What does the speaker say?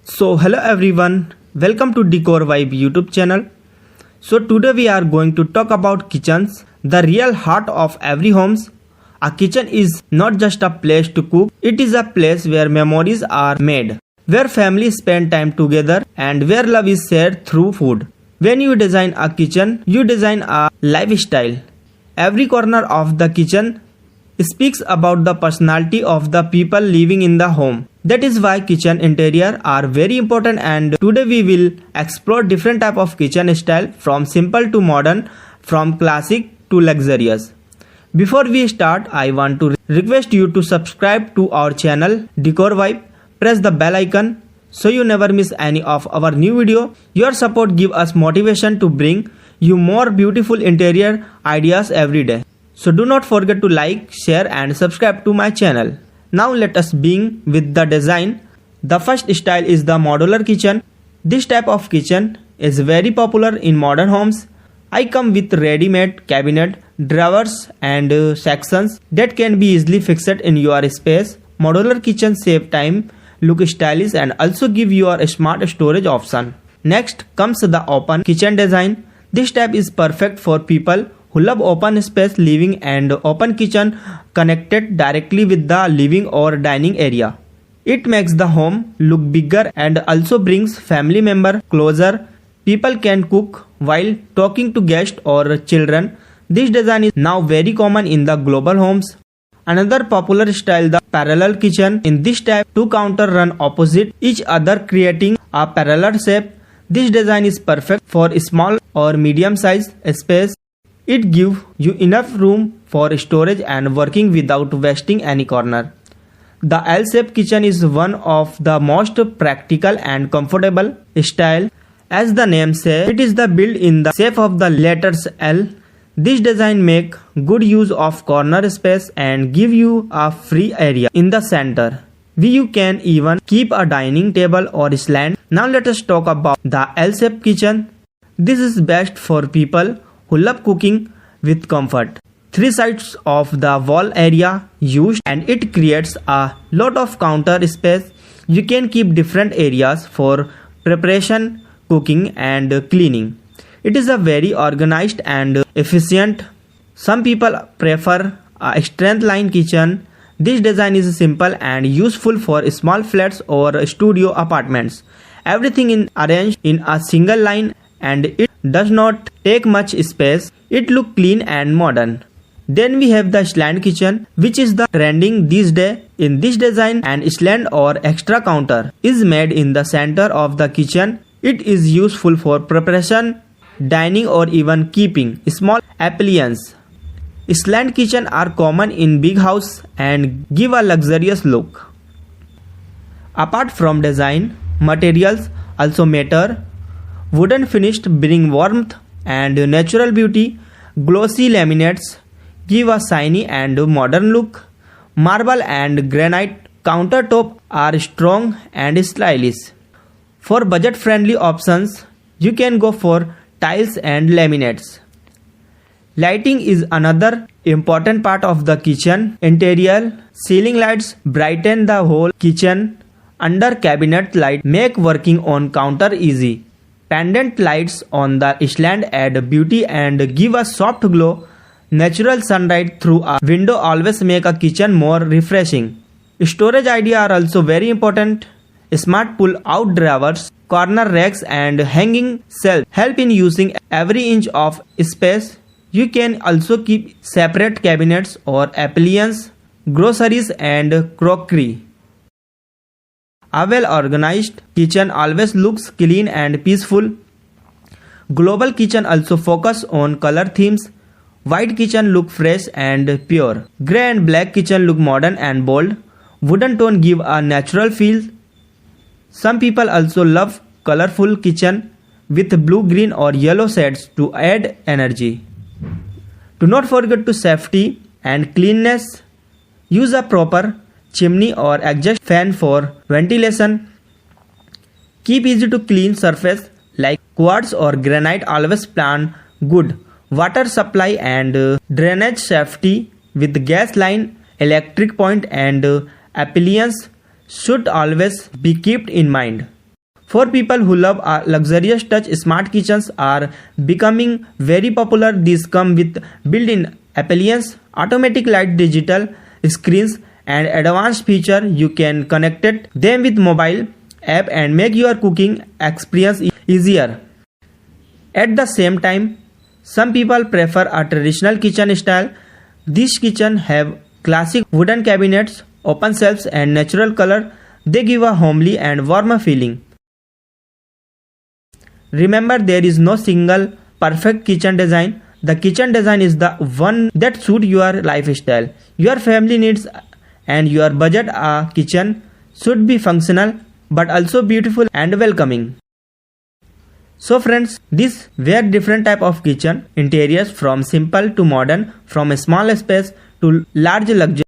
So hello everyone, welcome to Decor Vibe YouTube channel. So today we are going to talk about kitchens, the real heart of every homes. A kitchen is not just a place to cook, it is a place where memories are made, where families spend time together and where love is shared through food. When you design a kitchen, you design a lifestyle. Every corner of the kitchen speaks about the personality of the people living in the home. That is why kitchen interior are very important, and today we will explore different type of kitchen style from simple to modern, from classic to luxurious. Before we start, I want to request you to subscribe to our channel Decor Vibe. Press the bell icon so you never miss any of our new video. Your support give us motivation to bring you more beautiful interior ideas every day. So do not forget to like, share and subscribe to my channel. Now let us begin with the design. The first style is the modular kitchen. This type of kitchen is very popular in modern homes. I come with ready-made cabinet, drawers and sections that can be easily fixed in your space. Modular kitchen save time, look stylish and also give you a smart storage option. Next comes the open kitchen design. This type is perfect for people who love open space living and open kitchen connected directly with the living or dining area. It makes the home look bigger and also brings family member closer. People can cook while talking to guests or children. This design is now very common in the global homes. Another popular style, the parallel kitchen. In this type, two counters run opposite each other creating a parallel shape. This design is perfect for small or medium sized space. It gives you enough room for storage and working without wasting any corner. The L-shaped kitchen is one of the most practical and comfortable style. As the name says, it is the built in the shape of the letters L. This design make good use of corner space and give you a free area in the center. You can even keep a dining table or stand. Now let us talk about the L-shaped kitchen. This is best for people who love cooking with comfort. Three sides of the wall area used and it creates a lot of counter space. You can keep different areas for preparation, cooking and cleaning. It is a very organized and efficient. Some people prefer a straight line kitchen. This design is simple and useful for small flats or studio apartments. Everything is arranged in a single line and it does not take much space. It looks clean and modern. Then we have the slant kitchen, which is the trending these days. In this design, an slant or extra counter is made in the center of the kitchen. It is useful for preparation, dining or even keeping small appliances. Slant kitchen are common in big house and give a luxurious look. Apart from design, materials also matter. Wooden finished bring warmth and natural beauty. Glossy laminates give a shiny and modern look. Marble and granite countertop are strong and stylish. For budget-friendly options, you can go for tiles and laminates. Lighting is another important part of the kitchen interior. Ceiling lights brighten the whole kitchen. Under cabinet light make working on counter easy. Pendant lights on the slant add beauty and give a soft glow. Natural sunlight through a window always make a kitchen more refreshing. Storage idea are also very important. Smart pull-out drawers, corner racks and hanging shelves help in using every inch of space. You can also keep separate cabinets or appliances, groceries and crockery. A well-organized kitchen always looks clean and peaceful. Global kitchen also focus on color themes. White kitchen look fresh and pure. Grey and black kitchen look modern and bold. Wooden tone give a natural feel. Some people also love colorful kitchen with blue, green or yellow shades to add energy. Do not forget to safety and cleanness. Use a proper chimney or exhaust fan for ventilation. Keep easy to clean surface like quartz or granite. Always plan good water supply and drainage safety with gas line, electric point and appliance should always be kept in mind. For people who love luxurious touch, smart kitchens are becoming very popular. These come with built-in appliance, automatic light, digital screens, and advanced feature. You can connect them with mobile app and make your cooking experience easier. At the same time, some people prefer a traditional kitchen style. These kitchens have classic wooden cabinets, open shelves, and natural color. They give a homely and warm feeling. Remember, there is no single perfect kitchen design. The kitchen design is the one that suits your lifestyle, your family needs, and your budget. A kitchen should be functional but also beautiful and welcoming. So friends, these were different type of kitchen interiors, from simple to modern, from a small space to large luxury.